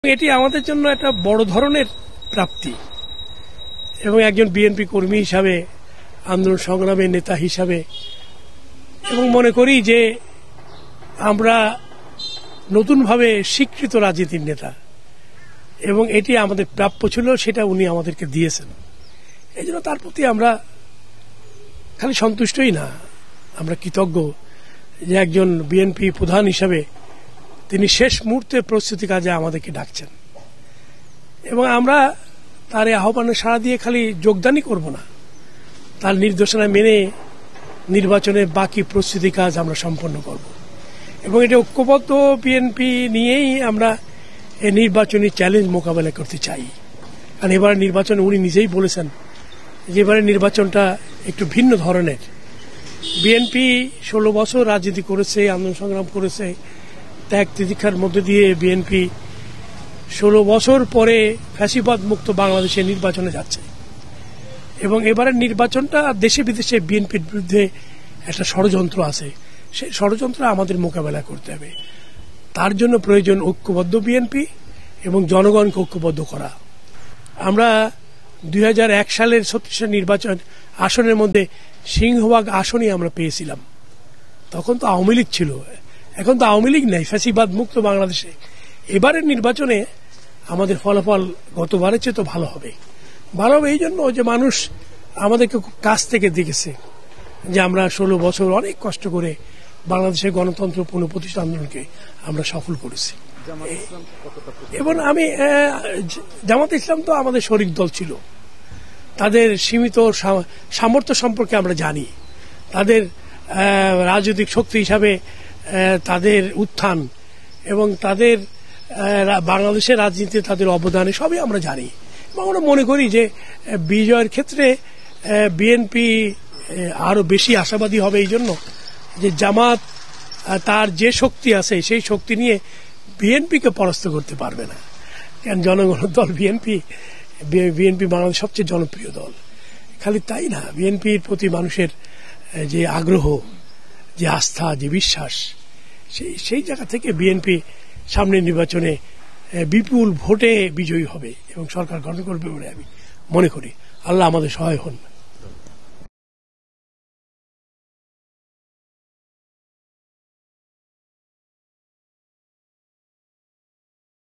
এটি আমাদের জন্য একটা বড় ধরনের প্রাপ্তি এবং একজন বিএনপি কর্মী হিসাবে আন্দোলন সংগ্রামের নেতা হিসাবে এবং মনে করি যে আমরা নতুনভাবে স্বীকৃত রাজনীতির নেতা এবং এটি আমাদের প্রাপ্য ছিল, সেটা উনি আমাদেরকে দিয়েছেন। এই জন্য তার প্রতি আমরা খালি সন্তুষ্টই না, আমরা কৃতজ্ঞ যে একজন বিএনপি প্রধান হিসাবে তিনি শেষ মুহূর্তের প্রস্তুতি কাজে আমাদেরকে ডাকছেন এবং আমরা তার আহ্বানে সাড়া দিয়ে খালি যোগদানই করব না, তার নির্দেশনা মেনে নির্বাচনের বাকি প্রস্তুতি কাজ আমরা সম্পন্ন করব এবং এটা ঐক্যবদ্ধ বিএনপি নিয়েই আমরা এই নির্বাচনী চ্যালেঞ্জ মোকাবেলা করতে চাই। কারণ এবারে নির্বাচনে উনি নিজেই বলেছেন যে এবারে নির্বাচনটা একটু ভিন্ন ধরনের। বিএনপি 16 বছর রাজনীতি করেছে, আন্দোলন সংগ্রাম করেছে, ত্যাগ তিতিক্ষার মধ্যে দিয়ে বিএনপি 16 বছর পরে ফ্যাসিবাদ মুক্ত বাংলাদেশে নির্বাচনে যাচ্ছে এবং এবারের নির্বাচনটা দেশে বিদেশে বিএনপির বিরুদ্ধে একটা ষড়যন্ত্র আছে, সেই ষড়যন্ত্র আমাদের মোকাবেলা করতে হবে। তার জন্য প্রয়োজন ঐক্যবদ্ধ বিএনপি এবং জনগণকে ঐক্যবদ্ধ করা। আমরা 2001 সালের 36 নির্বাচন আসনের মধ্যে সিংহভাগ আসনই আমরা পেয়েছিলাম। তখন তো আওয়ামী লীগ ছিল, এখন তো আওয়ামী লীগ নাই, ফ্যাসিবাদ মুক্ত বাংলাদেশে। এবারের নির্বাচনে আমাদের ফলাফল গতবারের চেয়ে তো ভালো হবে এই জন্য যে মানুষ আমাদেরকে খুব কাছ থেকে দেখেছে যে আমরা 16 বছর অনেক কষ্ট করে বাংলাদেশের গণতন্ত্র পুনঃপ্রতিষ্ঠা আন্দোলনকে আমরা সফল করেছি। এবং আমি জামাত ইসলাম তো আমাদের শরিক দল ছিল, তাদের সীমিত সামর্থ্য সম্পর্কে আমরা জানি, তাদের রাজনৈতিক শক্তি হিসাবে তাদের উত্থান এবং তাদের বাংলাদেশের রাজনীতিতে তাদের অবদানে সবই আমরা জানি এবং আমরা মনে করি যে বিজয়ের ক্ষেত্রে বিএনপি আরো বেশি আশাবাদী হবে এই জন্য যে জামাত তার যে শক্তি আছে সেই শক্তি নিয়ে বিএনপিকে পরাস্ত করতে পারবে না। কারণ জনগণের দল বিএনপি বাংলাদেশের সবচেয়ে জনপ্রিয় দল। খালি তাই না, বিএনপির প্রতি মানুষের যে আগ্রহ, যে আস্থা, যে বিশ্বাস, সেই জায়গা থেকে বিএনপি সামনের নির্বাচনে বিপুল ভোটে বিজয়ী হবে এবং সরকার গঠন করবে বলে আমি মনে করি। আল্লাহ আমাদের সহায় হন।